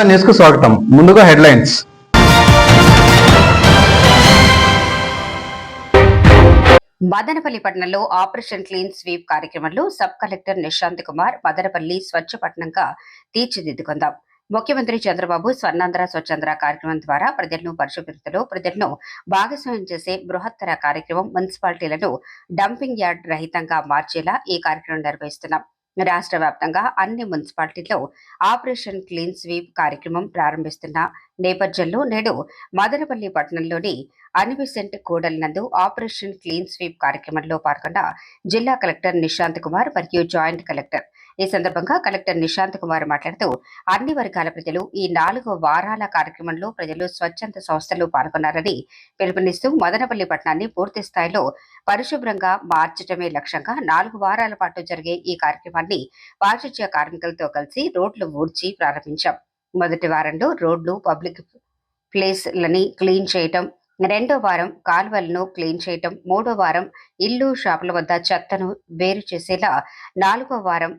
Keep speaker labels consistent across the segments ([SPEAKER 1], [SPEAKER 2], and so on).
[SPEAKER 1] News కు స్వాగతం. ముందుగా హెడ్లైన్స్.
[SPEAKER 2] మదనపల్లి పట్టణంలో ఆపరేషన్ క్లీన్ స్వీప్ కార్యక్రమంలో సబ్ కలెక్టర్ నిశాంత్ కుమార్ మదనపల్లి స్వచ్ఛ పట్టణంగా తీర్చిదిద్దుకుందాం. ముఖ్యమంత్రి చంద్రబాబు స్వర్ణాంధ్ర స్వచ్ఛాంధ్ర కార్యక్రమం ద్వారా ప్రజలను పరిశుభ్రతలో ప్రజలను భాగస్వామ్యం చేసే బృహత్తర కార్యక్రమం మున్సిపాలిటీలను డంపింగ్ యార్డ్ రహితంగా మార్చేలా ఈ కార్యక్రమం నిర్వహిస్తున్నాం. రాష్ట్ర వ్యాప్తంగా అన్ని మున్సిపాలిటీల్లో ఆపరేషన్ క్లీన్ స్వీప్ కార్యక్రమం ప్రారంభిస్తున్న నేపథ్యంలో నేడు మదనపల్లి పట్టణంలోని అనిబిసెంట్ కూడలి నందు ఆపరేషన్ క్లీన్ స్వీప్ కార్యక్రమంలో పాల్గొన్న జిల్లా కలెక్టర్ నిశాంత్ కుమార్ మరియు జాయింట్ కలెక్టర్. ఈ సందర్భంగా కలెక్టర్ నిశాంత్ కుమార్ మాట్లాడుతూ అన్ని వర్గాల ప్రజలు ఈ 4 వారాల కార్యక్రమంలో ప్రజలు స్వచ్ఛంద సంస్థలు పాల్గొన్నారని పిలుపునిస్తూ మదనపల్లి పట్టణాన్ని పూర్తి స్థాయిలో పరిశుభ్రంగా మార్చడమే లక్ష్యంగా 4 వారాల పాటు జరిగే ఈ కార్యక్రమాన్ని పారిశుధ్య కార్మికులతో కలిసి రోడ్లు ఊడ్చి ప్రారంభించాం. మొదటి వారంలో రోడ్లు, పబ్లిక్ ప్లేస్లని క్లీన్ చేయటం, 2వ వారం కాలువలను క్లీన్ చేయటం, 3వ వారం ఇల్లు, షాపుల వద్ద చెత్తను వేరు చేసేలా, 4వ వారం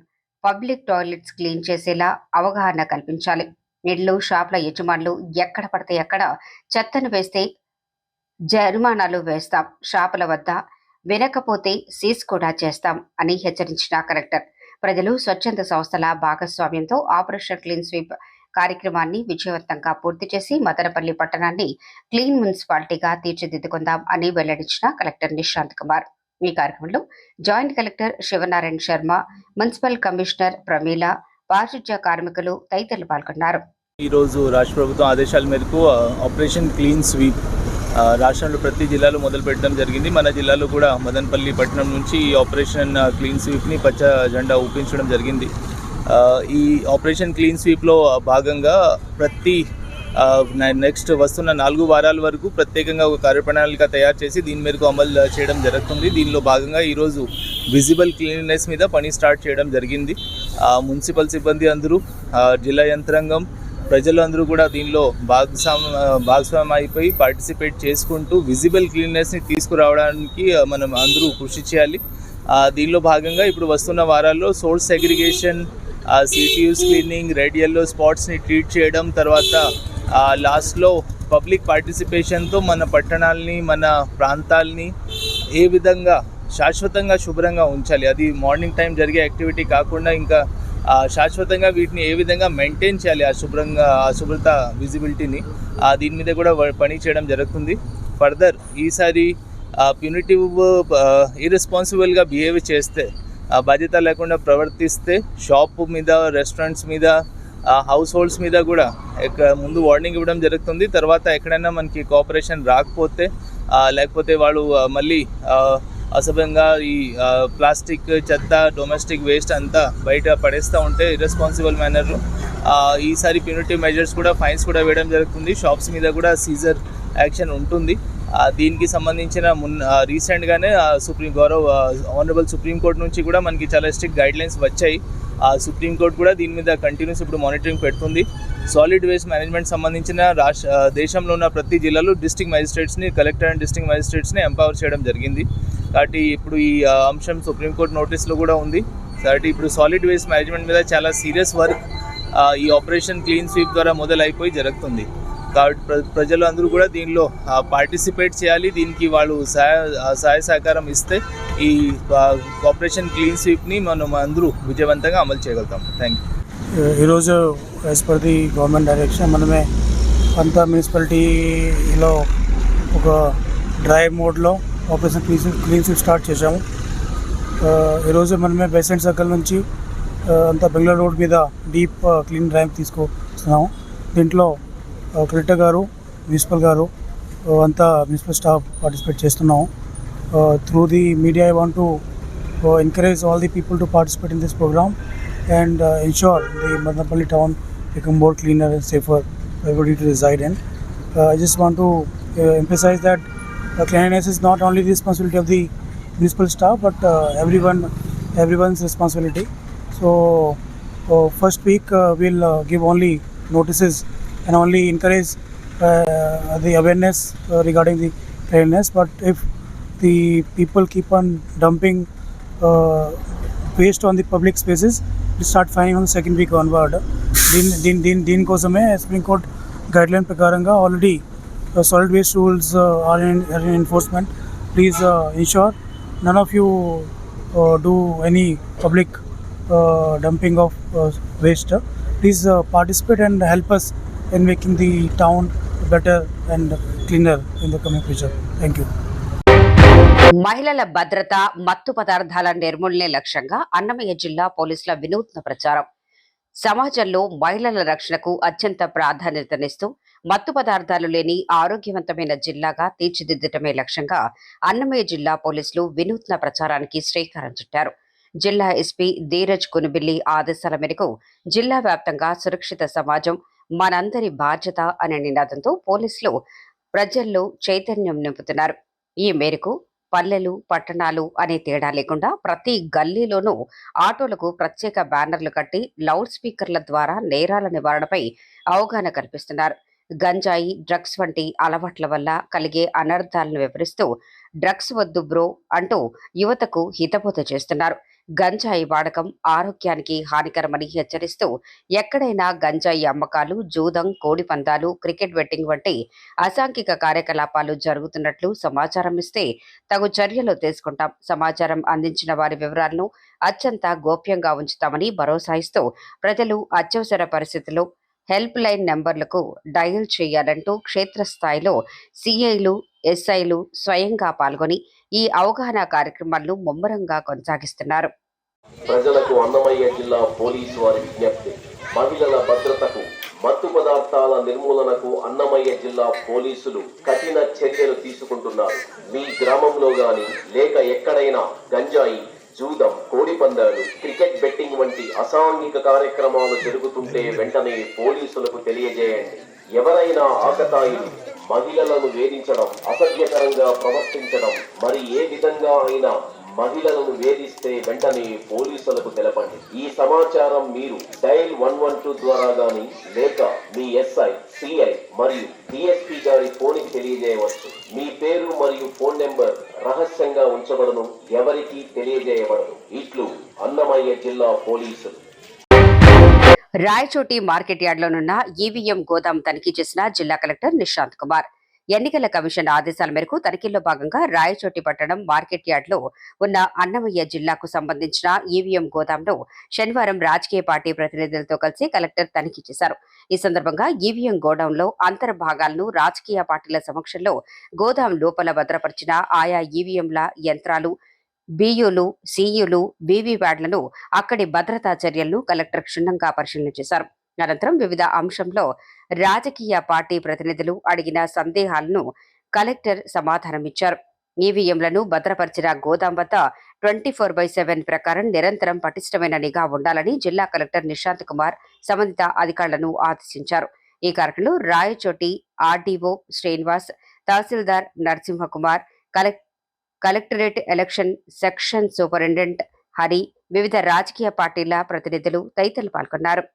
[SPEAKER 2] పబ్లిక్ టాయిలెట్స్ క్లీన్ చేసేలా అవగాహన కల్పించాలి. ఇళ్లు, షాపుల యజమానులు ఎక్కడ పడితే అక్కడ చెత్తను వేస్తే జరిమానాలు వేస్తాం, షాపుల వద్ద వినకపోతే సీజ్ కూడా చేస్తాం అని హెచ్చరించిన కలెక్టర్ ప్రజలు స్వచ్ఛంద సంస్థల భాగస్వామ్యంతో ఆపరేషన్ క్లీన్ స్వీప్ కార్యక్రమాన్ని విజయవంతంగా పూర్తి చేసి మదనపల్లి పట్టణాన్ని క్లీన్ మున్సిపాలిటీగా తీర్చిదిద్దుకుందాం అని వెల్లడించిన కలెక్టర్ నిశాంత్ కుమార్. ఈ కార్యక్రమంలో joint collector Sivanarayana Sharma, municipal commissioner Pramila, పారిశుధ్య కార్మికులు తదితరులు పాల్గొన్నారు.
[SPEAKER 3] ఈరోజు రాష్ట్ర ప్రభుత్వం ఆదేశాల మేరకు ఆపరేషన్ క్లీన్ స్వీప్ రాష్ట్రంలో ప్రతి జిల్లాలో మొదలు పెట్టడం జరిగింది. మన జిల్లాలో కూడా మదనపల్లి పట్టణం నుంచి ఈ ఆపరేషన్ క్లీన్ స్వీప్ని పచ్చ జెండా ఊపించడం జరిగింది. ఈ ఆపరేషన్ క్లీన్ స్వీప్లో భాగంగా ప్రతి నెక్స్ట్ వస్తున్న 4 వారాల వరకు ప్రత్యేకంగా ఒక కార్యప్రణాళిక తయారు చేసి దీని మేరకు అమలు చేయడం జరుగుతుంది. దీనిలో భాగంగా ఈరోజు విజిబుల్ క్లీన్నెస్ మీద పని స్టార్ట్ చేయడం జరిగింది. మున్సిపల్ సిబ్బంది అందరూ, జిల్లా యంత్రాంగం, ప్రజలు అందరూ కూడా దీనిలో భాగస్వామ్యం అయిపోయి పార్టిసిపేట్ చేసుకుంటూ విజిబుల్ క్లీన్నెస్ని తీసుకురావడానికి మనం అందరూ కృషి చేయాలి. దీనిలో భాగంగా ఇప్పుడు వస్తున్న వారాల్లో source segregation, CTUs cleaning, red yellow స్పాట్స్ని ట్రీట్ చేయడం, తర్వాత లాస్ట్లో పబ్లిక్ పార్టిసిపేషన్తో మన పట్టణాలని, మన ప్రాంతాలని ఏ విధంగా శాశ్వతంగా శుభ్రంగా ఉంచాలి, అది మార్నింగ్ టైం జరిగే యాక్టివిటీ కాకుండా ఇంకా శాశ్వతంగా వీటిని ఏ విధంగా మెయింటైన్ చేయాలి, ఆ శుభ్రత విజిబిలిటీని, దీని మీద కూడా పని చేయడం జరుగుతుంది. ఫర్దర్ ఈసారి ప్యూనిటివ్ ఇర్రెస్పాన్సిబుల్గా బిహేవ్ చేస్తే, బాధ్యత లేకుండా ప్రవర్తిస్తే షాప్ మీద, రెస్టారెంట్స్ మీద, హౌస్ హోల్డ్స్ మీద కూడా ముందు వార్నింగ్ ఇవ్వడం జరుగుతుంది. తర్వాత ఎక్కడైనా మనకి కోఆపరేషన్ రాకపోతే, లేకపోతే వాళ్ళు మళ్ళీ అసభ్యంగా ఈ ప్లాస్టిక్, చెత్త, డొమెస్టిక్ వేస్ట్ అంతా బయట పడేస్తూ ఉంటే ఇర్రెస్పాన్సిబుల్ మేనర్లో ఈసారి ప్యూనిటివ్ మెజర్స్ కూడా, ఫైన్స్ కూడా వేయడం జరుగుతుంది. షాప్స్ మీద కూడా సీజర్ యాక్షన్ ఉంటుంది. దీనికి సంబంధించిన రీసెంట్గానే ఆనరబుల్ సుప్రీంకోర్టు నుంచి కూడా మనకి చాలా స్ట్రిక్ట్ గైడ్లైన్స్ వచ్చాయి. సుప్రీంకోర్టు కూడా దీని మీద కంటిన్యూస్ ఇప్పుడు మానిటరింగ్ పెడుతుంది. సాలిడ్ వేస్ట్ మేనేజ్మెంట్ సంబంధించిన దేశంలో ఉన్న ప్రతి జిల్లాలో డిస్ట్రిక్ట్ మ్యాజిస్ట్రేట్స్ని, కలెక్టర్ అండ్ డిస్ట్రిక్ట్ మ్యాజిస్ట్రేట్స్ని ఎంపవర్ చేయడం జరిగింది. కాబట్టి ఇప్పుడు ఈ అంశం సుప్రీంకోర్టు నోటీస్లో కూడా ఉంది. కాబట్టి ఇప్పుడు సాలిడ్ వేస్ట్ మేనేజ్మెంట్ మీద చాలా సీరియస్ వర్క్ ఈ ఆపరేషన్ క్లీన్ స్వీప్ ద్వారా మొదలైపోయి జరుగుతుంది. కాబట్టి ప్రజలు అందరూ కూడా దీనిలో పార్టిసిపేట్ చేయాలి. దీనికి వాళ్ళు సహాయ సహకారం ఇస్తే ఈ ఆపరేషన్ క్లీన్ స్వీప్ని మనం అందరూ విజయవంతంగా అమలు చేయగలుగుతాం. Thank you.
[SPEAKER 4] ఈరోజు as per the government direction మనమే అంత మున్సిపాలిటీలో ఒక డ్రైవ్ మోడ్లో ఆపరేషన్ క్లీన్ స్వీప్ స్టార్ట్ చేశాము. ఈరోజు మనమే బెసెంట్ సర్కిల్ నుంచి అంతా బెంగళూరు రోడ్ మీద డీప్ క్లీన్ డ్రైవ్ తీసుకొస్తున్నాము. దీంట్లో కలెక్టర్ గారు, మున్సిపల్ గారు అంతా మున్సిపల్ స్టాఫ్ పార్టిసిపేట్ చేస్తున్నాము. Through the media I want to encourage all the people to participate in this program and ensure the Madanapalli town become more cleaner and safer for everybody to reside in. I just want to emphasize that cleanliness is not only the responsibility of the municipal staff but everyone's responsibility. So first week we'll give only notices and only encourage the awareness regarding the cleanliness, but if the people keep on dumping waste on the public spaces, we start fining on the second week onward. దీనికోసమే Supreme Court guideline ప్రకారంగా already solid waste rules are in enforcement. Please ensure none of you do any public dumping of waste. Please participate and help us in making the town better and cleaner in the coming future. Thank you.
[SPEAKER 2] మహిళల భద్రత, మత్తు పదార్థాల నిర్మూలనే లక్ష్యంగా అన్నమయ్య జిల్లా పోలీసుల వినూత్న ప్రచారం. సమాజంలో మహిళల రక్షణకు అత్యంత ప్రాధాన్యతనిస్తూ మత్తు పదార్థాలు లేని ఆరోగ్యవంతమైన జిల్లాగా తీర్చిదిద్దటమే లక్ష్యంగా అన్నమయ్య జిల్లా పోలీసులు వినూత్న ప్రచారానికి శ్రీకారం చుట్టారు. జిల్లా ఎస్పీ ధీరజ్ కునుబిల్లి ఆదేశాల మేరకు జిల్లా వ్యాప్తంగా సురక్షిత సమాజం మనందరి బాధ్యత అనే నినాదంతో పోలీసులు ప్రజల్లో చైతన్యం నింపుతున్నారు. ఈ మేరకు పల్లెలు, పట్టణాలు అనే తేడా లేకుండా ప్రతి గల్లీలోనూ ఆటోలకు ప్రత్యేక బ్యానర్లు కట్టి లౌడ్ స్పీకర్ల ద్వారా నేరాల నివారణపై అవగాహన కల్పిస్తున్నారు. గంజాయి, డ్రగ్స్ వంటి అలవాట్ల వల్ల కలిగే అనర్థాలను వివరిస్తూ డ్రగ్స్ వద్దు బ్రో అంటూ యువతకు హితబోధ చేస్తున్నారు. గంజాయి వాడకం ఆరోగ్యానికి హానికరమని హెచ్చరిస్తూ ఎక్కడైనా గంజాయి అమ్మకాలు, జూదం, కోడి పందాలు, క్రికెట్ బెట్టింగ్ వంటి అసాంఘిక కార్యకలాపాలు జరుగుతున్నట్లు సమాచారం ఇస్తే తగు చర్యలు తీసుకుంటాం. సమాచారం అందించిన వారి వివరాలను అత్యంత గోప్యంగా ఉంచుతామని భరోసా ఇస్తూ ప్రజలు అత్యవసర పరిస్థితుల్లో హెల్ప్ లైన్ నెంబర్లకు డయల్ చేయాలంటూ క్షేత్రస్థాయిలో సిఐలు, ఎస్ఐలు స్వయంగా పాల్గొని ఈ అవగాహన కార్యక్రమాలను ముమ్మరంగా కొనసాగిస్తున్నారు.
[SPEAKER 5] ప్రజలకు అన్నమయ్య జిల్లా పోలీసు వారి విజ్ఞప్తి. మహిళల భద్రతకు, మత్తు పదార్థాల నిర్మూలనకు అన్నమయ్య జిల్లా పోలీసులు కఠిన చర్యలు తీసుకుంటున్నారు. మీ గ్రామంలో గాని లేక ఎక్కడైనా గంజాయి, జూదం, కోడి పందాలు, క్రికెట్ బెట్టింగ్ వంటి అసాంఘిక కార్యక్రమాలు జరుగుతుంటే వెంటనే పోలీసులకు తెలియజేయండి. ఎవరైనా ఆకతాయిలు మహిళలను వేధించడం, అసభ్యకరంగా ప్రవర్తించడం, మరి ఏ విధంగా అయినా మహిళలను వేధిస్తే వెంటనే పోలీసులకు తెలపండి. ఈ సమాచారం మీరు డైల్ 112 ద్వారా గాని లేక మీ ఎస్ఐ, సిఐ మరియు డిఎస్పీ గారి ఫోన్కి తెలియజేయవచ్చు. మీ పేరు మరియు ఫోన్ నెంబర్ రహస్యంగా ఉంచబడను, ఎవరికీ తెలియజేయబడదు. ఇట్లు అన్నమయ్య జిల్లా పోలీసులు.
[SPEAKER 2] రాయచోటి మార్కెట్ యార్డ్లోనున్న ఈవీఎం గోదాం తనిఖీ చేసిన జిల్లా కలెక్టర్ నిశాంత్ కుమార్. ఎన్నికల కమిషన్ ఆదేశాల మేరకు తనిఖీల్లో భాగంగా రాయచోటి పట్టణం మార్కెట్ యార్డ్లో ఉన్న అన్నమయ్య జిల్లాకు సంబంధించిన ఈవీఎం గోదాంను శనివారం రాజకీయ పార్టీ ప్రతినిధులతో కలిసి కలెక్టర్ తనిఖీ చేశారు. ఈ సందర్భంగా ఈవీఎం గోడౌన్లో అంతర్భాగాలను రాజకీయ పార్టీల సమక్షంలో గోదాం లోపల భద్రపరిచిన ఆయా ఈవీఎంల యంత్రాలు, బియులు, సియులు, వీవీప్యాడ్లను, అక్కడి భద్రతా చర్యలను కలెక్టర్ క్షుణ్ణంగా పరిశీలన చేశారు. అనంతరం వివిధ అంశంలో రాజకీయ పార్టీ ప్రతినిధులు అడిగిన సందేహాలను కలెక్టర్ సమాధానమిచ్చారు. ఈవీఎంలను భద్రపరిచిన గోదాం వద్ద 24/7 ప్రకారం నిరంతరం పటిష్టమైన నిఘా ఉండాలని జిల్లా కలెక్టర్ నిశాంత్ కుమార్ సంబంధిత అధికారులను ఆదేశించారు. ఈ కార్యక్రమంలో రాయచోటి ఆర్డీఓ శ్రీనివాస్, తహసీల్దార్ Narasimhakumar, collectorate election section superintendent Hari, వివిధ రాజకీయ పార్టీల ప్రతినిధులు తదితరులు పాల్గొన్నారు.